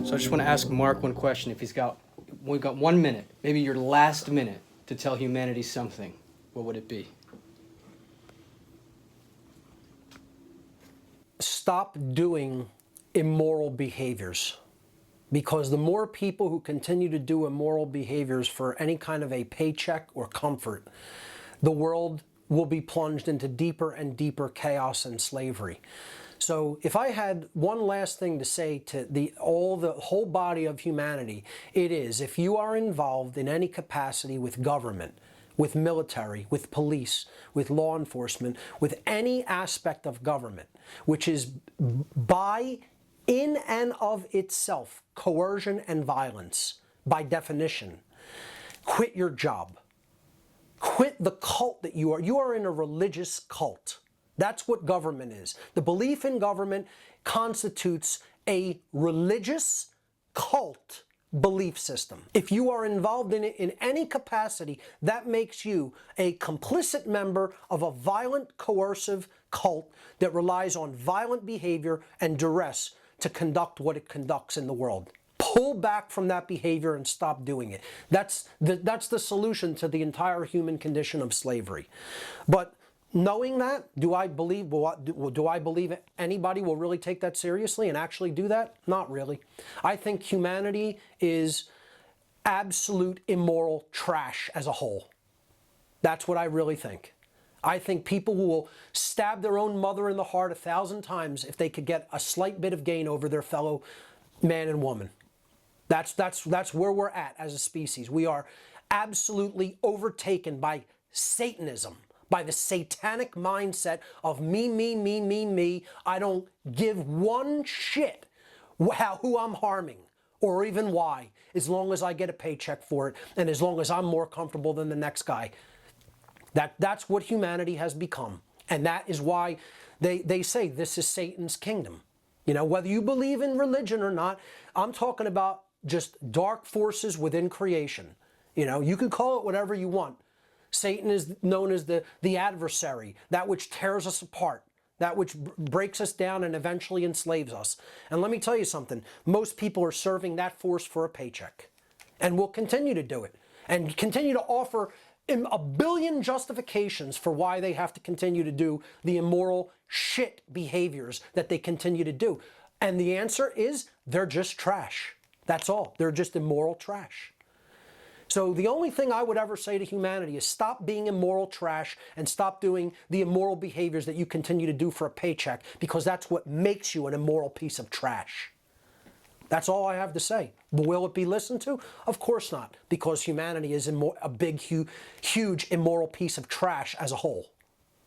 So I just want to ask Mark one question. If we've got 1 minute, maybe your last minute to tell humanity something, what would it be? Stop doing immoral behaviors. Because the more people who continue to do immoral behaviors for any kind of a paycheck or comfort, the world will be plunged into deeper and deeper chaos and slavery. So if I had one last thing to say to the whole body of humanity, it is, if you are involved in any capacity with government, with military, with police, with law enforcement, with any aspect of government, which is by in and of itself coercion and violence, by definition, quit your job. Quit the cult that you are. You are in a religious cult. That's what government is. The belief in government constitutes a religious cult belief system. If you are involved in it in any capacity, that makes you a complicit member of a violent, coercive cult that relies on violent behavior and duress to conduct what it conducts in the world. Pull back from that behavior and stop doing it. That's the solution to the entire human condition of slavery. But knowing that, do I believe anybody will really take that seriously and actually do that? Not really. I think humanity is absolute immoral trash as a whole. That's what I really think. I think people will stab their own mother in the heart 1,000 times if they could get a slight bit of gain over their fellow man and woman. That's where we're at as a species. We are absolutely overtaken by Satanism, by the satanic mindset of me, me, me, me, me. I don't give one shit who I'm harming or even why, as long as I get a paycheck for it and as long as I'm more comfortable than the next guy. That's what humanity has become. And that is why they say this is Satan's kingdom. You know, whether you believe in religion or not, I'm talking about just dark forces within creation. You know, you can call it whatever you want. Satan is known as the adversary, that which tears us apart, that which breaks us down and eventually enslaves us. And let me tell you something, most people are serving that force for a paycheck and will continue to do it and continue to offer a billion justifications for why they have to continue to do the immoral shit behaviors that they continue to do. And the answer is they're just trash. That's all. They're just immoral trash. So the only thing I would ever say to humanity is stop being immoral trash and stop doing the immoral behaviors that you continue to do for a paycheck, because that's what makes you an immoral piece of trash. That's all I have to say. Will it be listened to? Of course not, because humanity is a big, huge immoral piece of trash as a whole.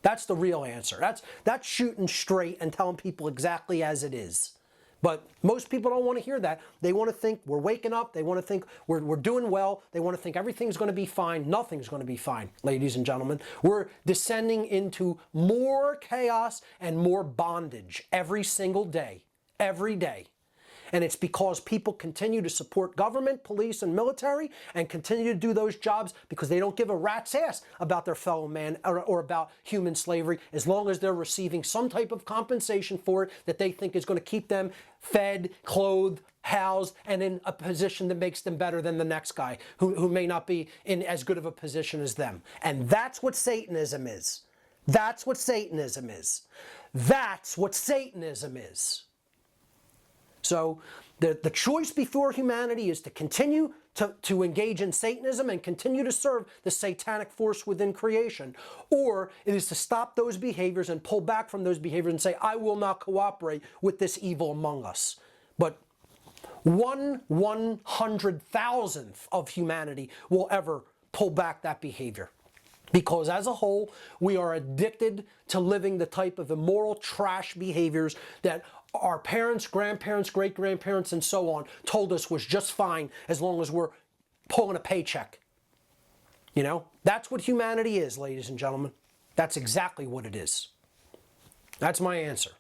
That's the real answer. That's shooting straight and telling people exactly as it is. But most people don't want to hear that. They want to think we're waking up. They want to think we're doing well. They want to think everything's going to be fine. Nothing's going to be fine, ladies and gentlemen. We're descending into more chaos and more bondage every single day. Every day. And it's because people continue to support government, police, and military and continue to do those jobs because they don't give a rat's ass about their fellow man or about human slavery, as long as they're receiving some type of compensation for it that they think is going to keep them fed, clothed, housed, and in a position that makes them better than the next guy who may not be in as good of a position as them. And that's what Satanism is. That's what Satanism is. That's what Satanism is. So the choice before humanity is to continue to engage in Satanism and continue to serve the satanic force within creation, or it is to stop those behaviors and pull back from those behaviors and say, I will not cooperate with this evil among us. But 1/100,000th of humanity will ever pull back that behavior. Because as a whole, we are addicted to living the type of immoral trash behaviors that our parents, grandparents, great-grandparents, and so on told us was just fine as long as we're pulling a paycheck. You know, that's what humanity is, ladies and gentlemen. That's exactly what it is. That's my answer.